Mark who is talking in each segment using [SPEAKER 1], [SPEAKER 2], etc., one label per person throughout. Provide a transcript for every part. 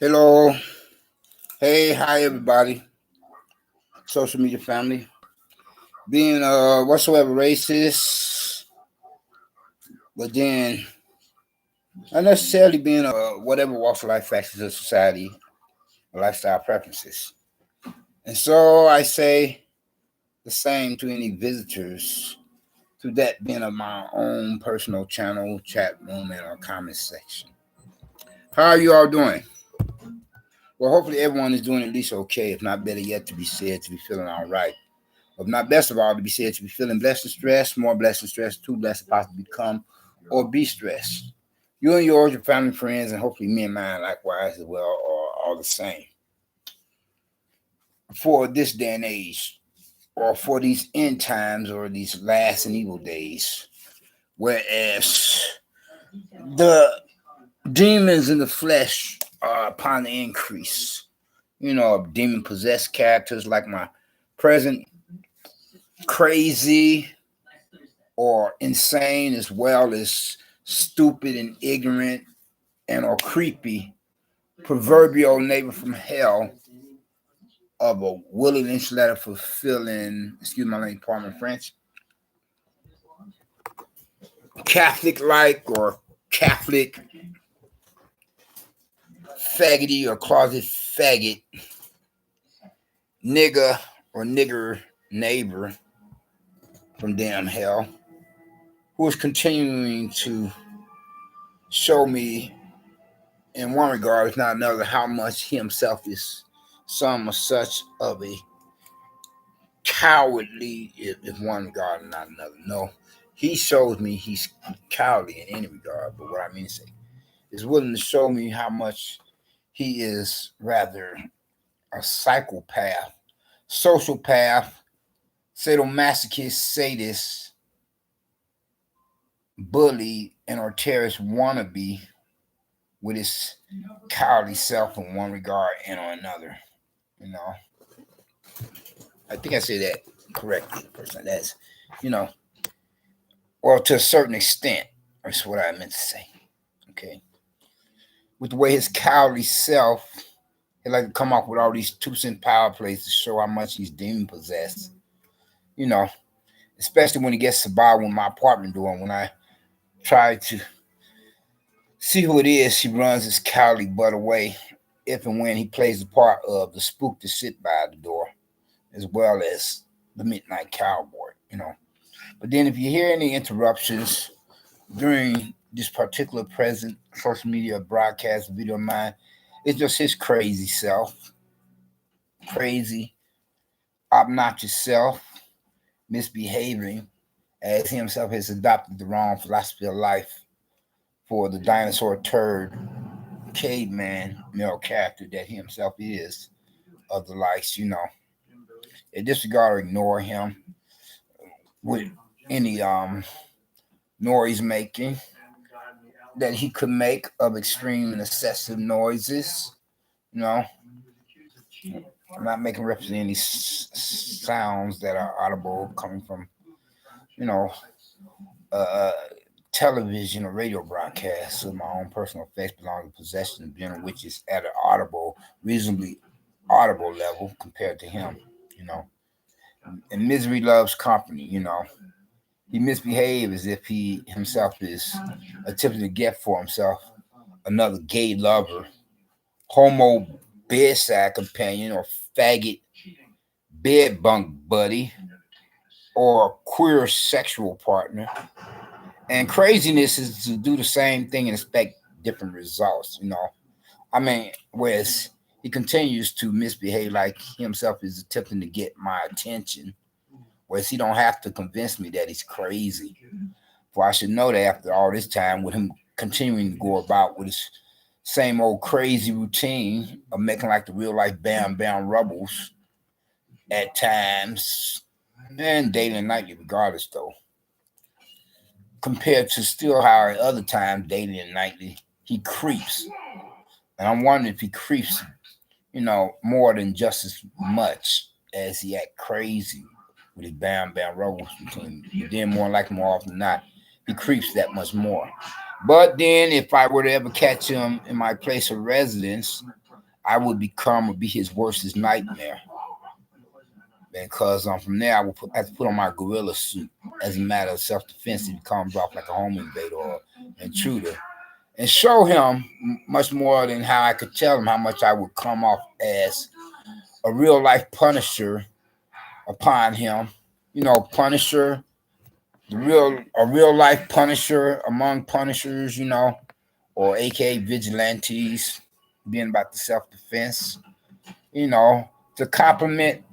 [SPEAKER 1] Hello. Hey, hi everybody. Social media family. Being whatsoever racist, but then not necessarily being whatever walks of life factors of society or lifestyle preferences. And so I say the same to any visitors to that being of my own personal channel, chat room, and our comment section. How are you all doing? Well, hopefully everyone is doing at least okay, if not better yet, to be said to be feeling all right. If not best of all, to be said to be feeling blessed and stressed, more blessed and stressed, too blessed to possibly become or be stressed. You and yours, your family, friends, and hopefully me and mine likewise as well are all the same. For this day and age, or for these end times or these last and evil days, whereas the demons in the flesh are upon the increase. Demon possessed characters like my present crazy or insane as well as stupid and ignorant and or creepy proverbial neighbor from hell of a willy-lynch-letter-fulfilling, excuse my language, pardon my French, Catholic-like or Catholic faggoty or closet faggot nigger or nigger neighbor from damn hell who is continuing to show me in one regard, if not another, how much he himself is some of such of a cowardly, if one regard and not another. No, he shows me he's cowardly in any regard, but what I mean to say is willing to show me how much he is rather a psychopath, sociopath, sadomasochist, sadist, bully, and or terrorist wannabe with his cowardly self in one regard and or another. I think I say that correctly. Person, that's, well, to a certain extent. That's what I meant to say. Okay, with the way his cowardly self, he like to come up with all these 2 cent power plays to show how much he's demon possessed. You know, especially when he gets to buy with my apartment door. When I try to see who it is, he runs his cowardly butt away. If and when he plays the part of the spook to sit by the door, as well as the midnight cowboy. But then if you hear any interruptions during this particular present social media broadcast video of mine, it's just his crazy self, crazy, obnoxious self, misbehaving as he himself has adopted the wrong philosophy of life for the dinosaur turd caveman male character that he himself is of the likes, In disregard or ignore him with any noise making that he could make of extreme and excessive noises. I'm not making reference to any sounds that are audible coming from, you know, uh, television or radio broadcasts of my own personal effects belonging to possession in general, which is at an audible, reasonably audible level compared to him, you know. And misery loves company, He misbehaves as if he himself is attempting to get for himself another gay lover, homo bedside companion, or faggot bed bunk buddy, or queer sexual partner. And craziness is to do the same thing and expect different results. Whereas he continues to misbehave like he himself is attempting to get my attention, whereas he don't have to convince me that he's crazy. For I should know that after all this time, with him continuing to go about with his same old crazy routine of making like the real life Bam Bam Rubbles at times, and daily and nightly regardless though, compared to still how at other times, daily and nightly, he creeps. And I'm wondering if he creeps, more than just as much as he act crazy with his Bam Bam Rubbles routine. But then more often than not, he creeps that much more. But then if I were to ever catch him in my place of residence, I would become or be his worstest nightmare. Because from there I would have to put on my gorilla suit as a matter of self-defense if he comes off like a home invader or intruder, and show him much more than how I could tell him how much I would come off as a real life punisher upon him. Punisher, a real life punisher among punishers, or a.k.a. vigilantes, being about the self defense, to complement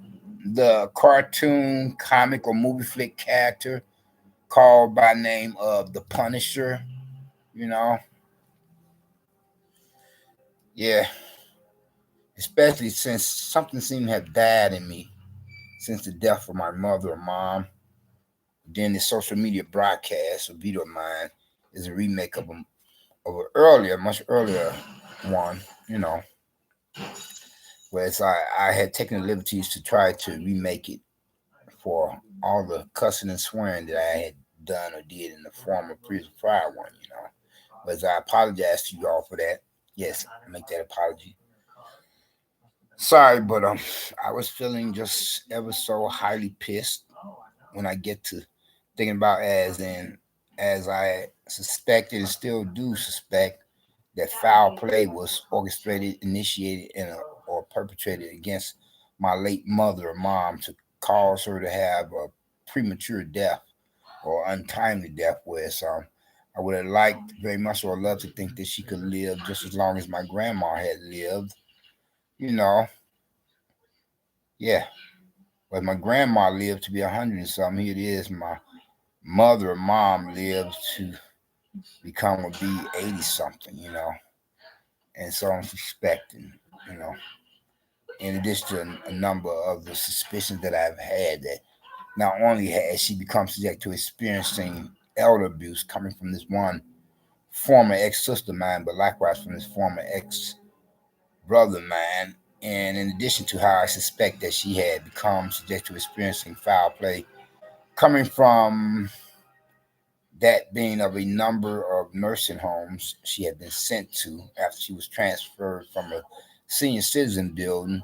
[SPEAKER 1] the cartoon, comic, or movie flick character called by name of the Punisher, you know. Yeah, especially since something seemed to have died in me since the death of my mother or mom. Then the social media broadcast, a video of mine, is a remake of an earlier, much earlier one, whereas I had taken the liberties to try to remake it for all the cussing and swearing that I had done or did in the former previous prior one. But I apologize to you all for that. Yes, I make that apology. Sorry, but I was feeling just ever so highly pissed when I get to thinking about as I suspected and still do suspect that foul play was orchestrated, initiated, or perpetrated against my late mother or mom to cause her to have a premature death or untimely death. Whereas I would have liked very much or loved to think that she could live just as long as my grandma had lived. You know, yeah. But my grandma lived to be 100 and something. Here it is. My mother or mom lived to become or be 80 something. And so I'm suspecting, you know, in addition to a number of the suspicions that I've had that not only has she become subject to experiencing elder abuse coming from this one former ex-sister of mine, but likewise from this former ex-brother of mine. And in addition to how I suspect that she had become subject to experiencing foul play coming from that being of a number of nursing homes she had been sent to after she was transferred from a senior citizen building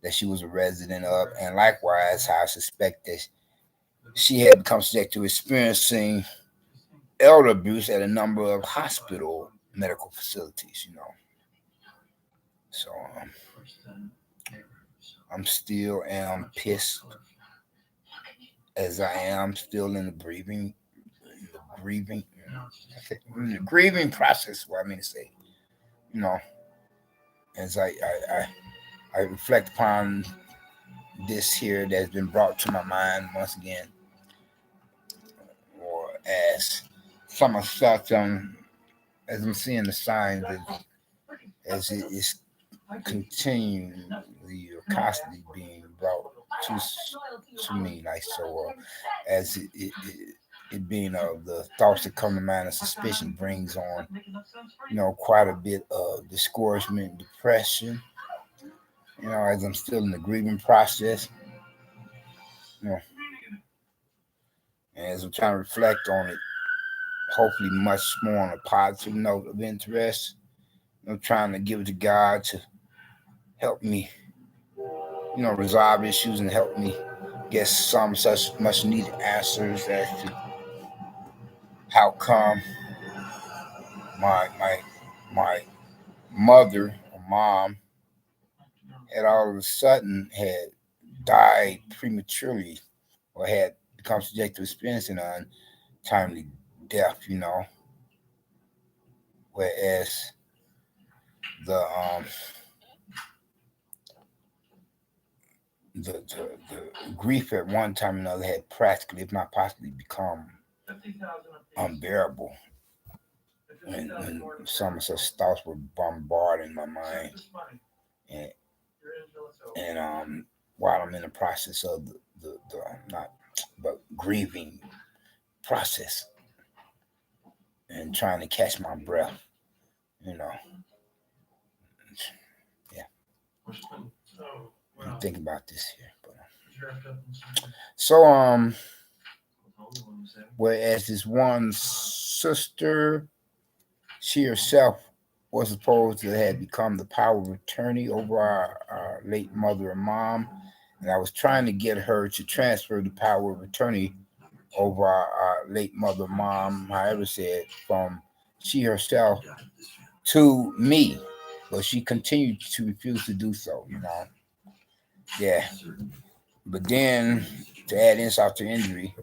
[SPEAKER 1] that she was a resident of, and likewise how I suspect that she had become subject to experiencing elder abuse at a number of hospital medical facilities. So I'm still am pissed as I am still grieving, in the grieving process. What I mean to say, you know, as I reflect upon this here that's been brought to my mind once again, or as some of such as I'm seeing the signs as it is continually or constantly being brought to me, like so, as it being the thoughts that come to mind and suspicion brings on, quite a bit of discouragement, depression. As I'm still in the grieving process, you know, and as I'm trying to reflect on it, hopefully much more on a positive note of interest. Trying to give it to God to help me, resolve issues and help me get some such much needed answers as to how come my my mother or mom had all of a sudden had died prematurely or had become subject to experiencing an untimely death. Whereas the the grief at one time or another had practically, if not possibly, become unbearable when some such thoughts were bombarding my mind, and while I'm in the process of the not but grieving process and trying to catch my breath, you know, yeah. I'm thinking about this here, but so whereas this one sister, she herself was supposed to have become the power of attorney over our late mother and mom, and I was trying to get her to transfer the power of attorney over our late mother mom, however said, from she herself to me, but she continued to refuse to do so. Yeah. But then, to add insult to injury,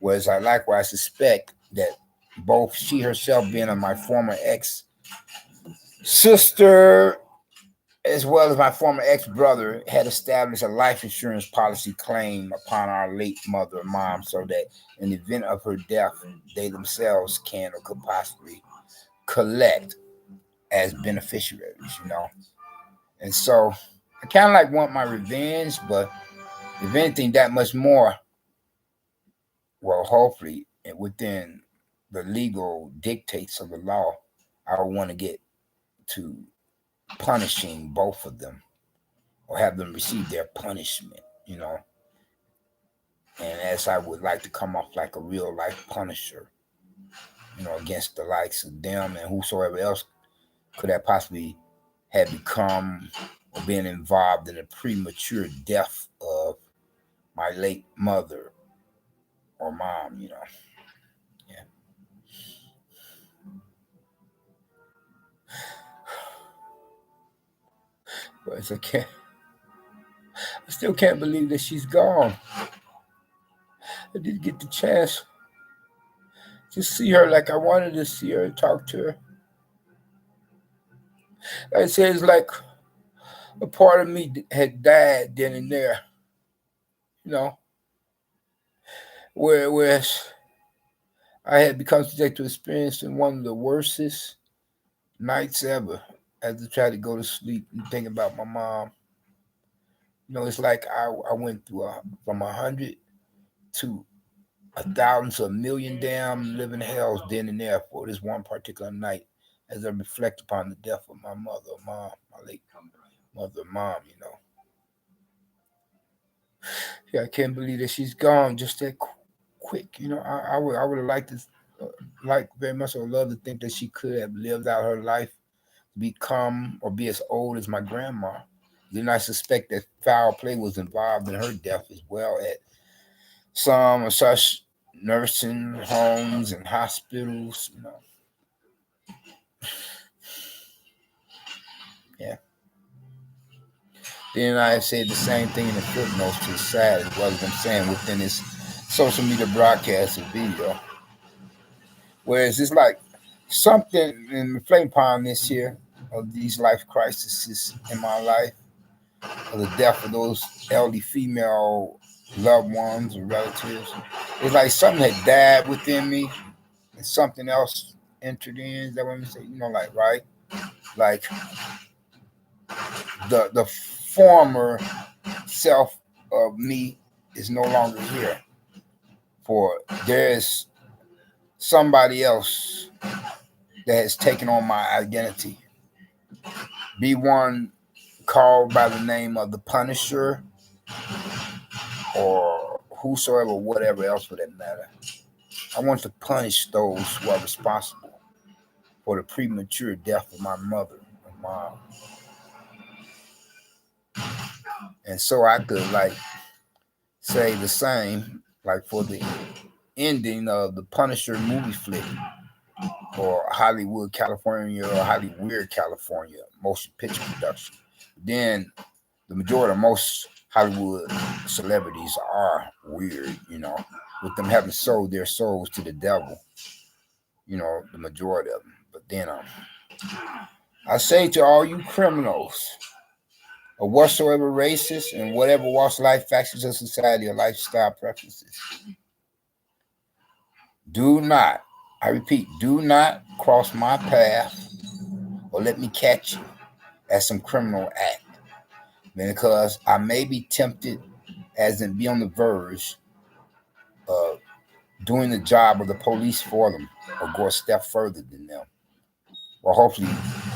[SPEAKER 1] was I likewise suspect that both she herself, being my former ex sister, as well as my former ex brother, had established a life insurance policy claim upon our late mother and mom, so that in the event of her death, they themselves can or could possibly collect as beneficiaries. And so I kind of like want my revenge, but if anything, that much more, well, hopefully, within the legal dictates of the law, I would want to get to punishing both of them or have them receive their punishment. And as I would like to come off like a real life punisher, against the likes of them and whosoever else could have possibly had become or been involved in the premature death of my late mother or mom. Yeah. But it's okay. I still can't believe that she's gone. I didn't get the chance to see her like I wanted to see her and talk to her. Like I said, it's like a part of me had died then and there, you know, whereas I had become subject to experiencing one of the worstest nights ever as I tried to go to sleep and think about my mom. It's like I went through from 100 to 1,000 to 1,000,000 damn living hells then and there for this one particular night as I reflect upon the death of my mom, my late mother, mom. Yeah, I can't believe that she's gone just that quick. I would have liked to, like very much, I would love to think that she could have lived out her life, become or be as old as my grandma. Then I suspect that foul play was involved in her death as well at some of such nursing homes and hospitals. Yeah. Then I said the same thing in the footnotes to the side as well as I'm saying within this social media broadcast and video. Whereas it's like something in reflecting upon this here of these life crises in my life, of the death of those elderly female loved ones or relatives. It's like something had died within me and something else entered in. Is that what I'm saying? Like right? Like the former self of me is no longer here. For there is somebody else that has taken on my identity. Be one called by the name of the Punisher or whosoever, whatever else for that matter. I want to punish those who are responsible for the premature death of my mother and mom. And so I could like say the same, like for the ending of the Punisher movie flick or Hollywood, California, or Hollyweird, California motion picture production. Then the majority of most Hollywood celebrities are weird, with them having sold their souls to the devil, the majority of them. But then I say to all you criminals of whatsoever races and whatever walks of life, factions of society, or lifestyle preferences, do not, I repeat, do not cross my path or let me catch you at some criminal act, because I may be tempted as in be on the verge of doing the job of the police for them or go a step further than them, or hopefully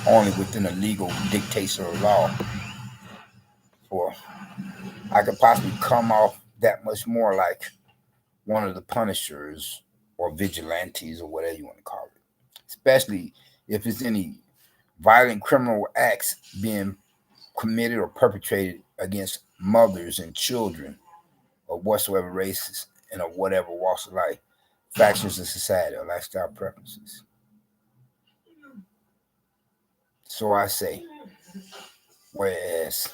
[SPEAKER 1] only within the legal dictates of the law, for I could possibly come off that much more like one of the punishers or vigilantes or whatever you want to call it, especially if it's any violent criminal acts being committed or perpetrated against mothers and children of whatsoever races and of whatever walks of life, factions of society, or lifestyle preferences. So I say, whereas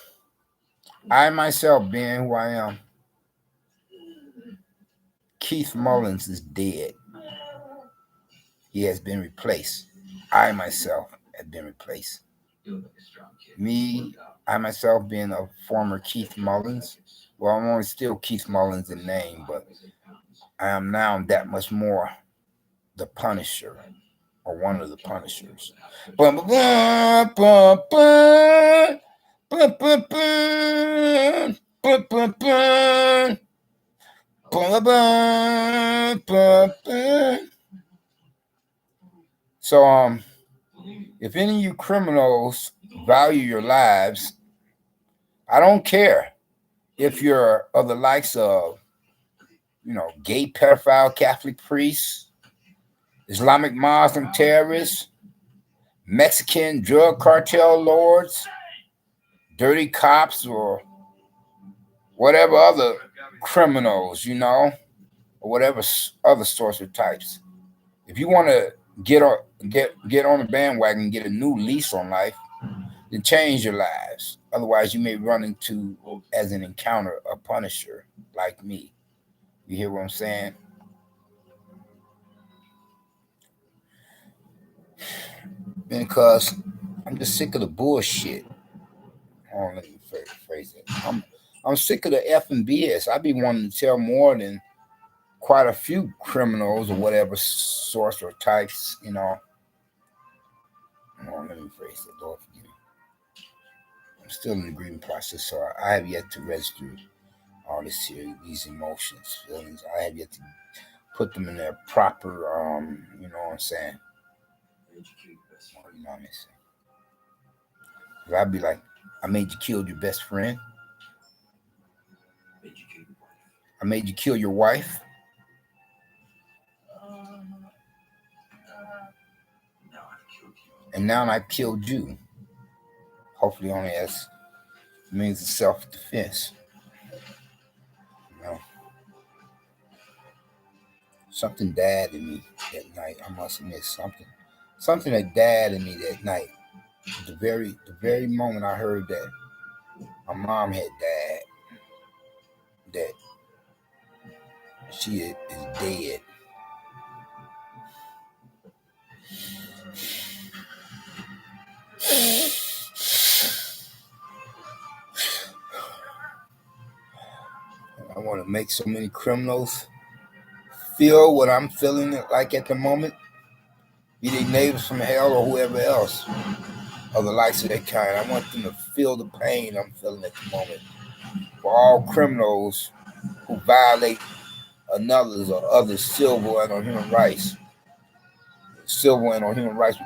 [SPEAKER 1] I myself, being who I am, Keith Mullins is dead. He has been replaced. I myself have been replaced. I myself being a former Keith Mullins, well, I'm only still Keith Mullins in name, but I am now that much more the Punisher, or one of the Punishers. Bum, bum, bum, bum, bum, bum, bum, bum, bum, bum, bum. So, if any of you criminals value your lives, I don't care if you're of the likes of, gay pedophile Catholic priests, Islamic Muslim terrorists, Mexican drug cartel lords, dirty cops, or whatever other criminals, or whatever other sorts of types. If you want to get on the bandwagon and get a new lease on life, then change your lives. Otherwise, you may run into, as an encounter, a punisher like me. You hear what I'm saying? Because I'm just sick of the bullshit. Hold on, let me phrase it. I'm sick of the F and BS. I be wanting to tell more than quite a few criminals or whatever source or types, Hold on, let me phrase it. Lord forgive me. I'm still in the grieving process, so I have yet to register all these emotions, feelings. I have yet to put them in their proper, you know what I'm saying? You know what I'm saying? I'd be like, I made you kill your best friend. I made you kill your wife. And now I've killed you. Hopefully only as means of self-defense. Something died in me that night. I must admit something that died in me that night. The very moment I heard that my mom had died, that she is dead. I want to make so many criminals feel what I'm feeling like at the moment, be they neighbors from hell or whoever else, or the likes of that kind. I want them to feel the pain I'm feeling at the moment. For all criminals who violate another's or others' civil and or human rights,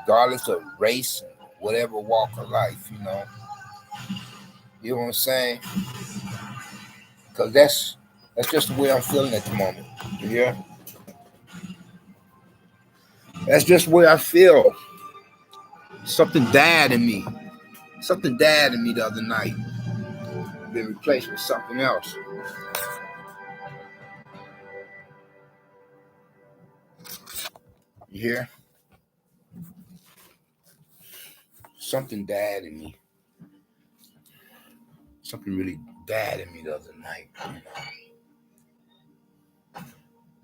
[SPEAKER 1] regardless of race, whatever walk of life, You know what I'm saying? Because that's just the way I'm feeling at the moment. You hear? That's just the way I feel. Something died in me. Something died in me the other night. Been replaced with something else. You hear? Something died in me. Something really died in me the other night.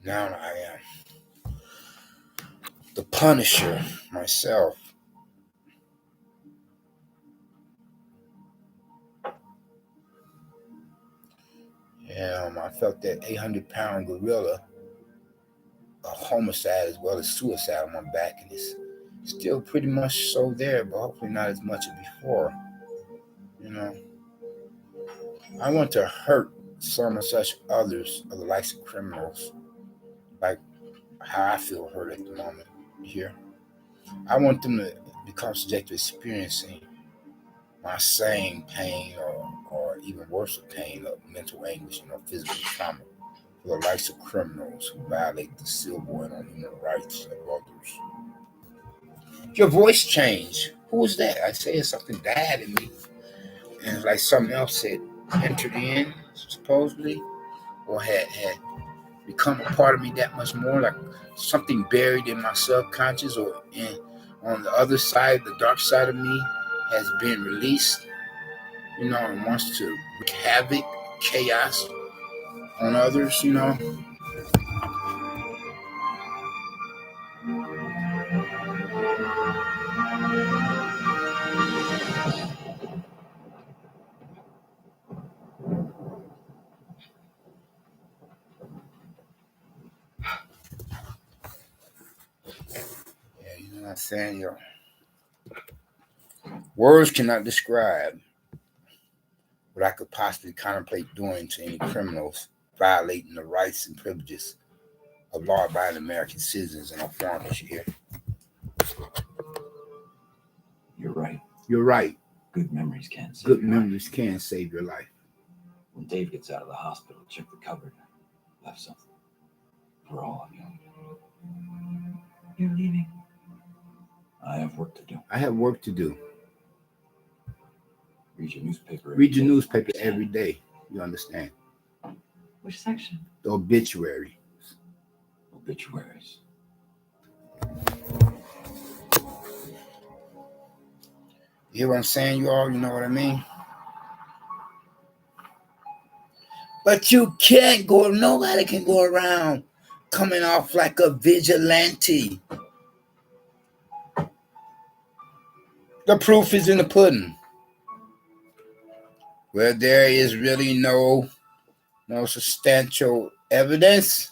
[SPEAKER 1] Now I am the Punisher myself. I felt that 800-pound gorilla, a homicide as well as suicide on my back, and it's still pretty much so there, but hopefully not as much as before. I want to hurt some of such others of the likes of criminals, like how I feel hurt at the moment here. I want them to become subject to experiencing my same pain or even worse of pain of mental anguish and physical trauma for the likes of criminals who violate the civil and human rights of others. Your voice changed Who was that? I said something died in me. And it's like something else had entered in, supposedly, or had become a part of me that much more, like something buried in my subconscious or on the other side, the dark side of me has been released, and wants to wreak havoc, chaos on others, Yeah, you know what I'm saying? Words cannot describe what I could possibly contemplate doing to any criminals violating the rights and privileges of law-abiding American citizens and our foreigners here.
[SPEAKER 2] You're right.
[SPEAKER 1] You're right.
[SPEAKER 2] Good memories can save
[SPEAKER 1] Good memories can save your life.
[SPEAKER 2] When Dave gets out of the hospital, check the cupboard. Left something. For all of you. You're leaving. I have work to do.
[SPEAKER 1] I have work to do.
[SPEAKER 2] Read your newspaper.
[SPEAKER 1] Read your newspaper every day. You understand?
[SPEAKER 2] Which section?
[SPEAKER 1] The obituary.
[SPEAKER 2] Obituaries.
[SPEAKER 1] You hear what I'm saying, you all? You know what I mean? But you can't go, nobody can go around coming off like a vigilante. The proof is in the pudding. Where there is really no substantial evidence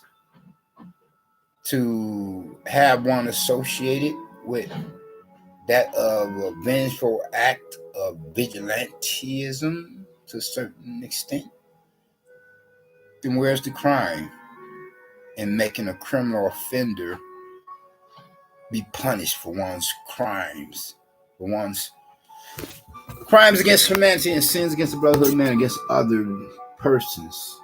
[SPEAKER 1] to have one associated with that of a vengeful act of vigilantism to a certain extent, then where's the crime in making a criminal offender be punished for one's crimes, for one's crimes against humanity and sins against the brotherhood of man, against other persons?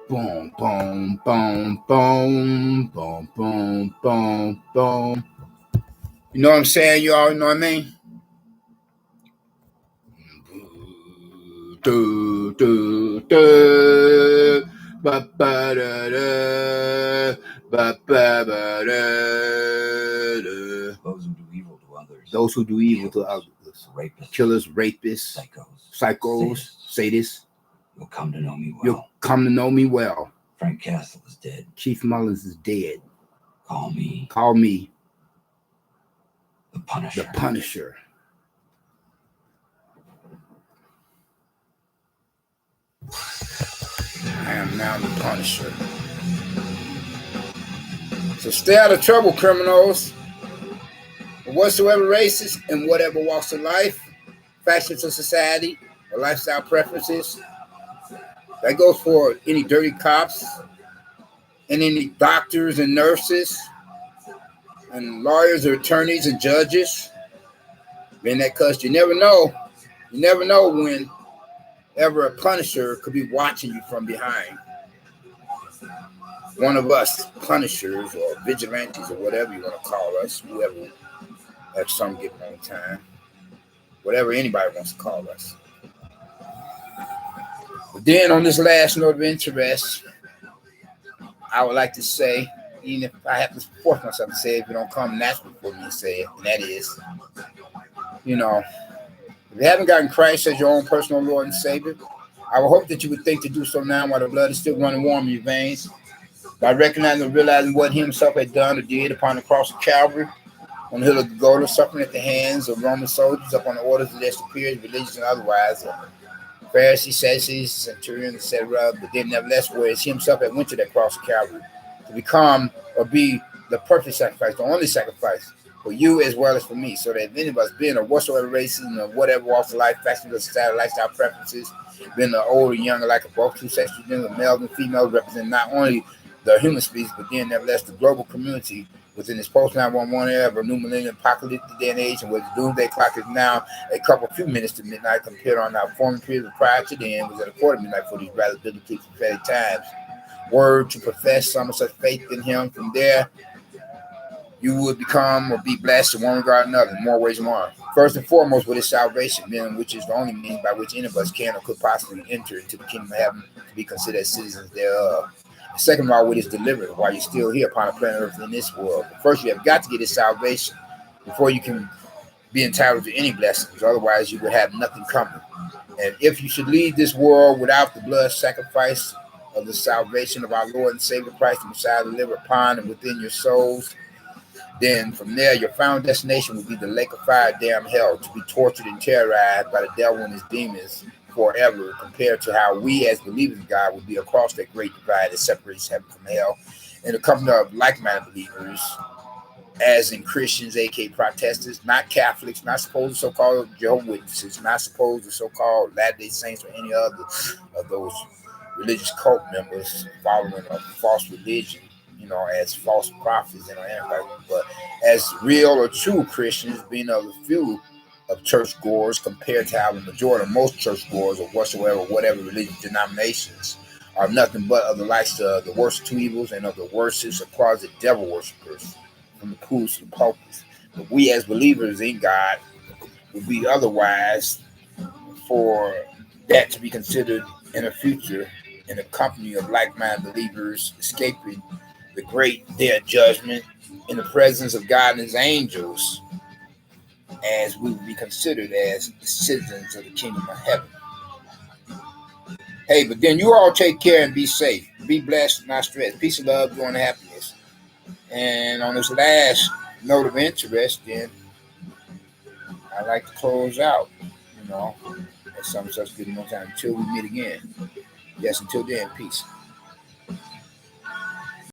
[SPEAKER 1] Boom, boom, boom, boom, boom, boom, boom, boom. You know what I'm saying? You all know what I mean? Do, do, do. Ba, ba, da, da. Ba, ba, ba, da, da.
[SPEAKER 2] Those who do evil to others.
[SPEAKER 1] Those who do evil to others.
[SPEAKER 2] Rapists.
[SPEAKER 1] Killers, rapists. Psychos. Sadists.
[SPEAKER 2] You'll come to know me well.
[SPEAKER 1] You'll come to know me well.
[SPEAKER 2] Frank Castle is dead.
[SPEAKER 1] Chief Mullins is dead.
[SPEAKER 2] Call me.
[SPEAKER 1] Call me.
[SPEAKER 2] The Punisher.
[SPEAKER 1] The Punisher. I am now the Punisher. So stay out of trouble, criminals. Whatsoever races and whatever walks of life, factions of society, or lifestyle preferences. That goes for any dirty cops and any doctors and nurses and lawyers or attorneys and judges. Man, that cuss, you never know. You never know when ever a punisher could be watching you from behind. One of us punishers or vigilantes or whatever you want to call us, whoever at some given time, whatever anybody wants to call us. But then on this last note of interest, I would like to say, even if I have to force myself to say it, if it don't come naturally for me to say it, and that is, if you haven't gotten Christ as your own personal Lord and Savior, I would hope that you would think to do so now while the blood is still running warm in your veins, by recognizing and realizing what he himself had done or did upon the cross of Calvary, on the hill of Golgotha, suffering at the hands of Roman soldiers upon the orders of their superiors, religious and otherwise, Pharisees, Sadducees, centurions, etc. But then, nevertheless, whereas he himself had went to that cross of Calvary to become or be the perfect sacrifice, the only sacrifice for you as well as for me, so that if any of us, being of whatsoever races and of whatever walks of life, factions of society, lifestyle preferences, being old or young, alike of both two sexes, males and females, represent not only the human species, but then, nevertheless, the global community within this post-911 era of a new millennium apocalyptic day and age, and where the doomsday clock is now a few minutes to midnight compared on our former period prior to then was at a quarter midnight for these rather biblically prophetic times. Word to profess some of such faith in him from there, you would become or be blessed in one regard or another, in more ways than one. First and foremost, with his salvation, being which is the only means by which any of us can or could possibly enter into the kingdom of heaven to be considered as citizens thereof. And second of all, with his deliverance, while you're still here upon the planet Earth in this world. But first, you have got to get his salvation before you can be entitled to any blessings. Otherwise, you would have nothing coming. And if you should leave this world without the blood sacrifice of the salvation of our Lord and Savior Christ, the Messiah, delivered upon and within your souls, then from there, your final destination will be the lake of fire, damn hell, to be tortured and terrorized by the devil and his demons forever, compared to how we as believers in God will be across that great divide that separates heaven from hell, in the company of like-minded believers, as in Christians, a.k.a. Protestants, not Catholics, not supposed to so-called Jehovah's Witnesses, not supposed to so-called Latter-day Saints or any other of those religious cult members following a false religion, as false prophets and antichrist, but as real or true Christians, being of the few of church goers compared to how the majority of most church goers or whatever religious denominations are nothing but of the likes of the worst of two evils and of the worstest of closet devil worshippers from the pools to the pulpits. But we as believers in God would be otherwise for that to be considered in the future in the company of like-minded believers escaping the great day of judgment in the presence of God and his angels, as we would be considered as citizens of the kingdom of heaven. Hey, but then you all take care and be safe. Be blessed, not stressed. Peace and love, joy and happiness. And on this last note of interest, then I like to close out, at some such good no time until we meet again. Yes, until then, peace.